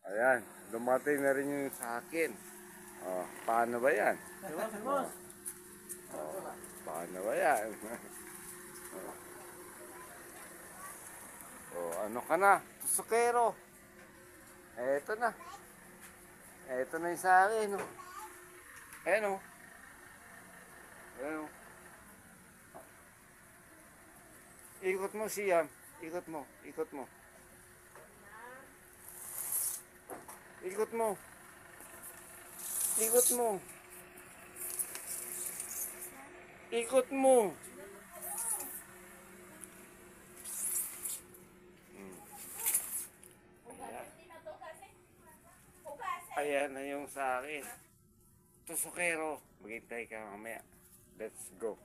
Ayan, dumating na rin yung sa akin. Oh, paano ba yan? Paano ba yan? Oh, ano ka na? Tusukero. Eto na. Eto na yung sa akin. Oh. Ayan oh. Ayan oh. Ikot mo siyam. Ikot mo. Ikot mo. Ikot mo. Ikot mo. Ikot mo. Ayan na yung sa akin. Tusukero. Maghintay ka mamaya. Let's go.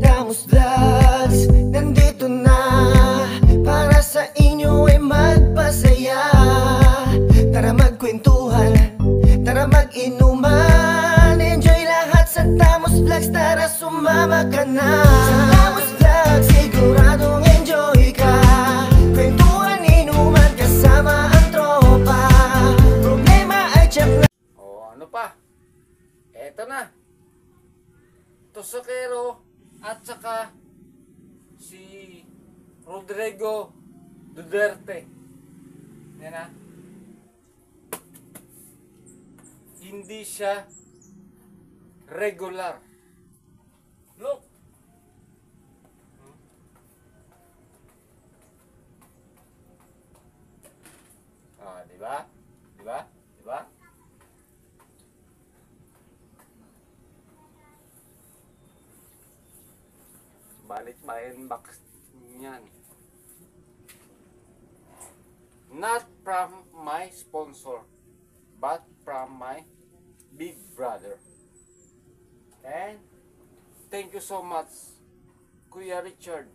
Damos Vlogs, nandito na para sa inyo ay magpasaya. Tara magkwentuhan, tara mag-inuman. Enjoy lahat sa Damos Vlogs, tara sumama ka na. Sa Damos Vlogs, siguradong enjoy ka. Kwentuhan, inuman, kasama ang tropa. Problema ay check na. O ano pa? Eto na. Tusukero at saka si Rodrigo Duterte. Yan na. Hindi siya regular. Look. Ah, di ba? Di ba? Di ba? Balik ba inbox niyan? Not from my sponsor, but from my big brother. And thank you so much, Kuya Richard,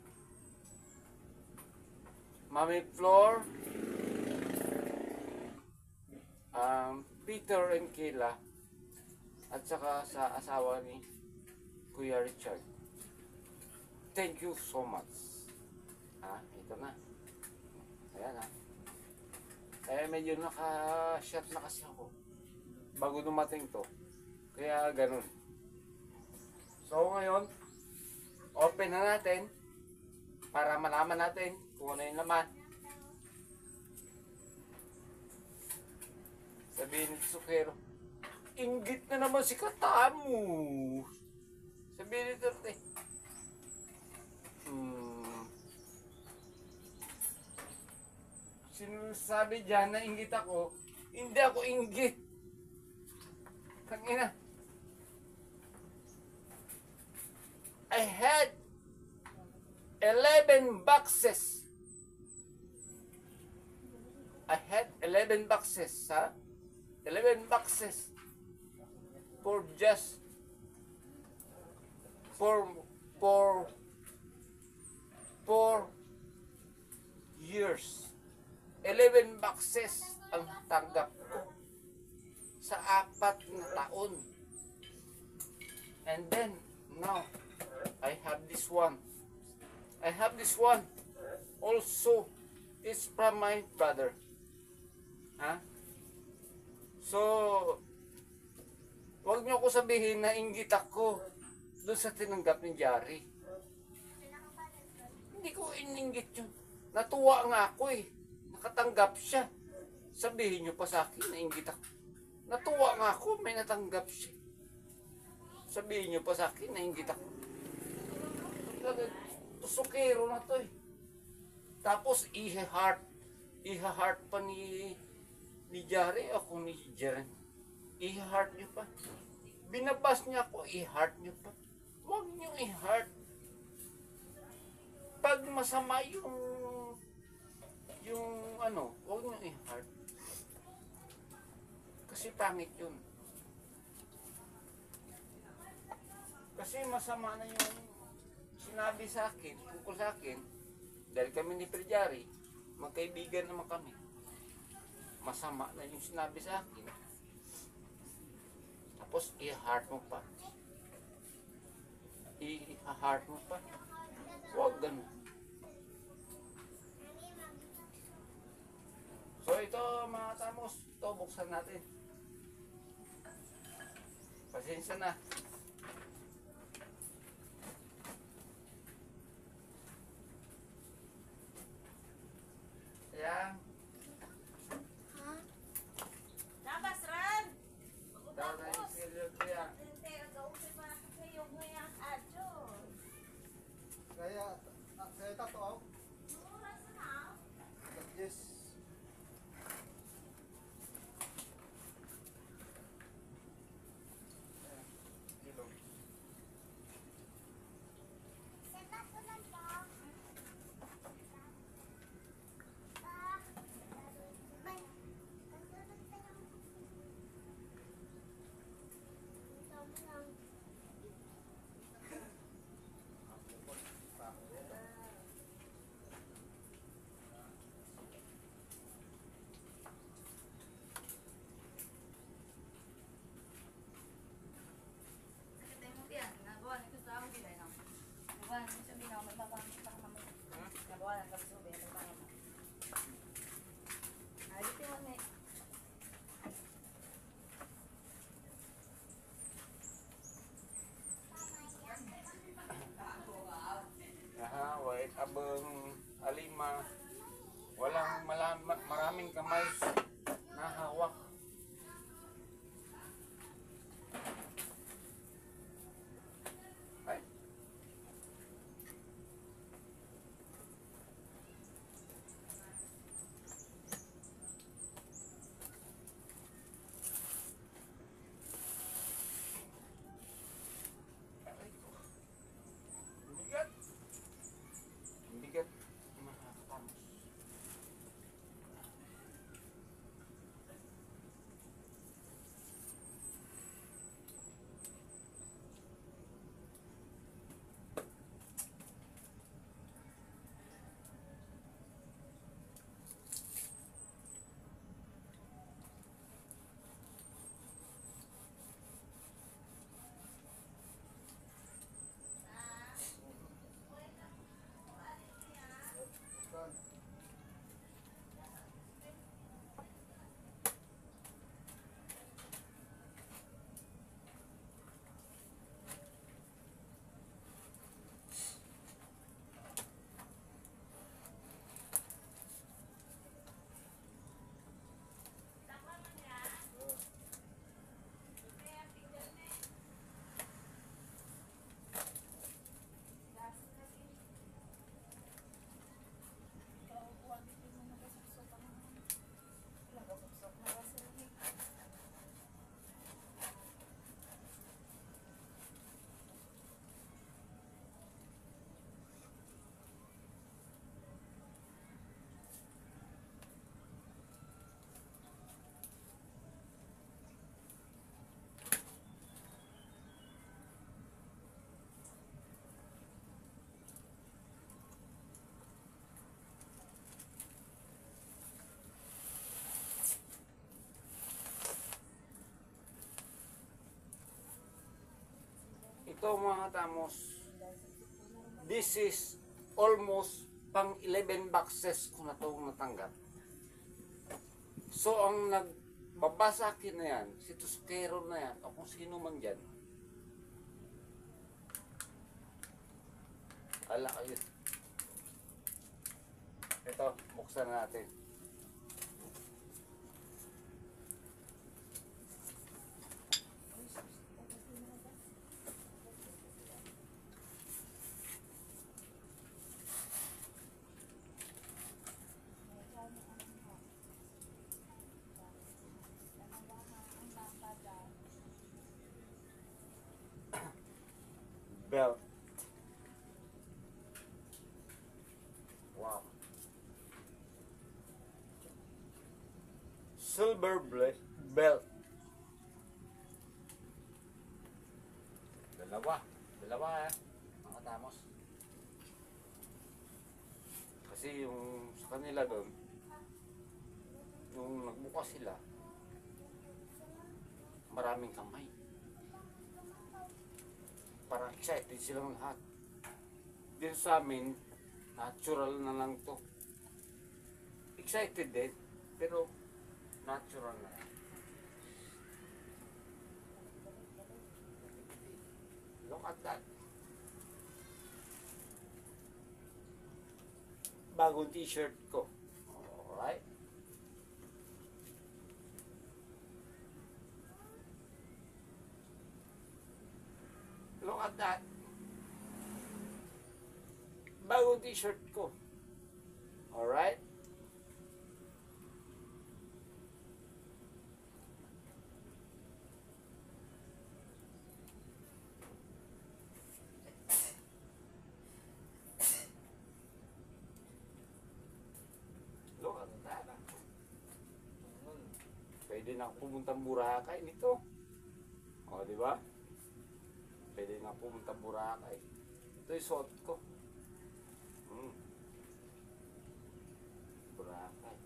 Mami Flor, Peter and Kayla, at saka sa asawa ni Kuya Richard. Thank you so much. Ito na. Ayan medyo naka-shot na kasi ako bago dumating to. Kaya ganun. So ngayon, open na natin para malaman natin kung ano yung laman. Sabihin ni Tusukero, inggit na naman si Katamu. Sabihin ni Duterte, sinasabi dyan na inggit ako. Hindi ako inggit. Tangina. I had 11 boxes. I had 11 boxes, ha? 11 boxes for just for 4 years. 11 boxes ang tanggap ko sa 4 na taon. And then, now, I have this one. I have this one. Also, it's from my brother. So, huwag niyo ko sabihin na inggit ako doon sa tinanggap ni Jari. Hindi ko ininggit yun. Natuwa nga ako eh. Nakatanggap siya. Sabihin niyo pa sa akin na inggit ako. Natuwa nga ako, may natanggap siya. Sabihin niyo pa sa akin na inggit ako. Tusukero na to eh. Tapos i-heart pa ni Jari, ako ni Jaren. I-heart niyo pa. Binabas niya ako, i-heart niyo pa. Huwag niyo i-heart. Pag masama yung huwag niyo i-heart. Kasi pangit yun. Kasi masama na yung sinabi sa akin, tungkol sa akin, dahil kami ni Perjari, magkaibigan naman kami. Masama na yung sinabi sa akin. Tapos i-heart mo pa. I-heart mo pa. Huwag ganun. So ito mga tamos, ito buksan natin. Pasensya na. Ayan. Labas ran. Daw na yung serial ko yan. Hindi,ag-uusap pa kayo ngayon adyo. Saya tato ako. Oras na. Yes. Wait, abang alima. Walang maraming kamay na hawak. Ay. Bigat. Bigat. Ito mga tamos, this is almost pang 11 boxes ko na itong natanggap. So ang nagbabasa akin na yan, si Tuskero na yan, o kung sino man dyan. Ala kayo. Ito, buksan natin. Belt. Wow. Silver belt. Dalawa mga tamos. Kasi yung sa kanila doon, nung nagbukas sila, maraming kamay. Parang excited silang lahat. Dito sa amin, natural na lang to. Excited din, pero natural na lang. Look at that. Bagong t-shirt ko. Alright. Look at that. Bagong t-shirt ko. Alright. Look at that. Pwede na ako pumuntang Boracay nito. O, di ba? Pwede na pumuntang Boracay. Ito yung suot ko. Boracay.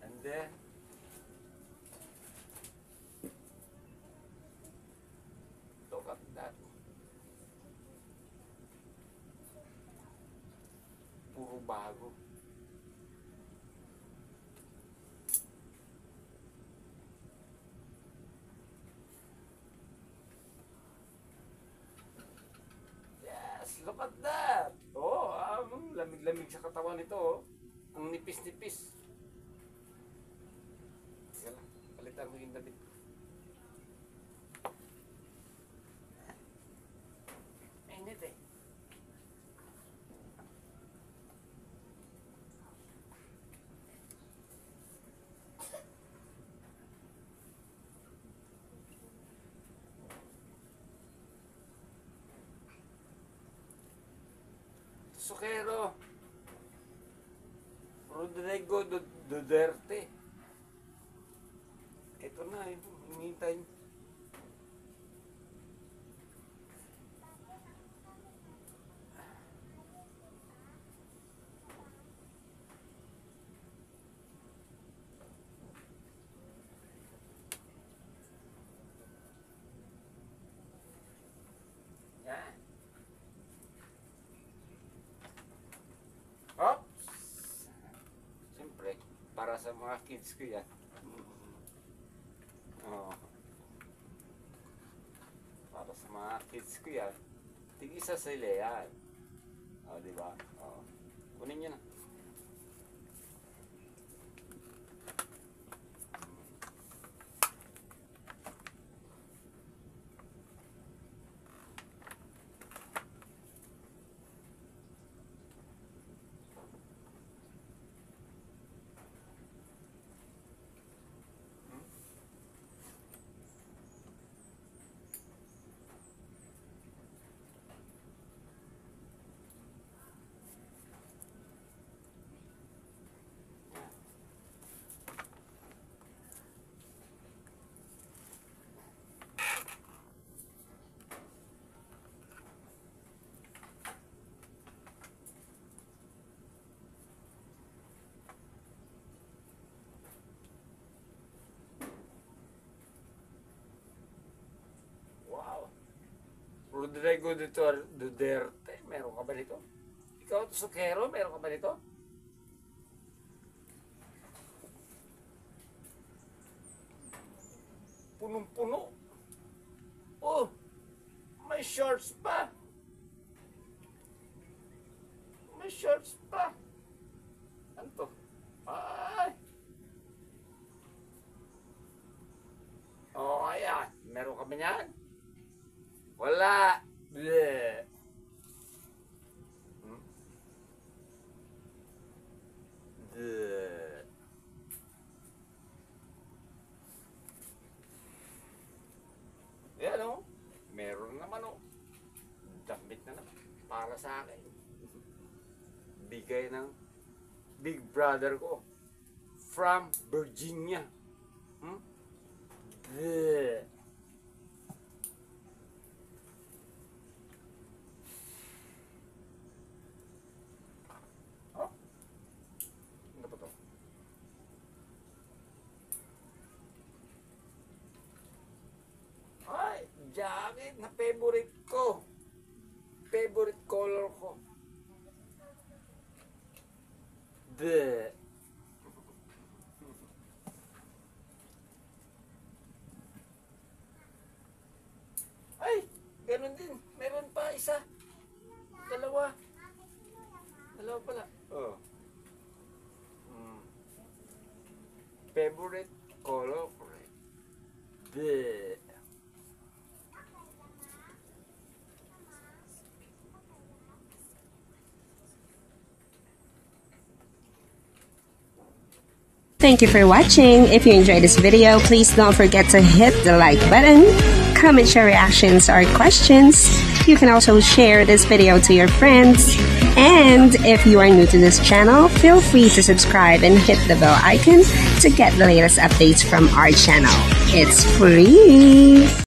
And then, look at that. Puro bago. Look at that! Oh, lamig-lamig sa katawan nito. Oh. Ang nipis-nipis. Sige lang, palitan ko yung damit. Mainit eh. Sukero. Rodrigo Duterte. Ito na, hinihintay. Yan. Oops! Siyempre, para sa mga kids ko yan. Oh. Para sa mga kids ko yan. Tig-isa sila yan. O, diba? O. Kunin nyo na. Rodrigo Duterte, meron ka ba nito? Ikaw, Sukero, meron ka ba nito? Punong-puno. Oh, may shorts pa. May shorts pa. Ano to? Ay! Oh, ayan. Meron ka ba niyan? Wala. Bleh. Bleh. Yan o. Meron naman o. Damit na naman. Para sa akin. Bigay ng big brother ko. From Virginia. Bleh. jacket na favorite ko. Favorite color ko. Bleh. Ay, ganun din. Meron pa isa. Dalawa. Dalawa pala. Oh. Favorite color ko rin. Bleh. Thank you for watching. If you enjoyed this video, please don't forget to hit the like button, comment your reactions or questions. You can also share this video to your friends. And if you are new to this channel, feel free to subscribe and hit the bell icon to get the latest updates from our channel. It's free!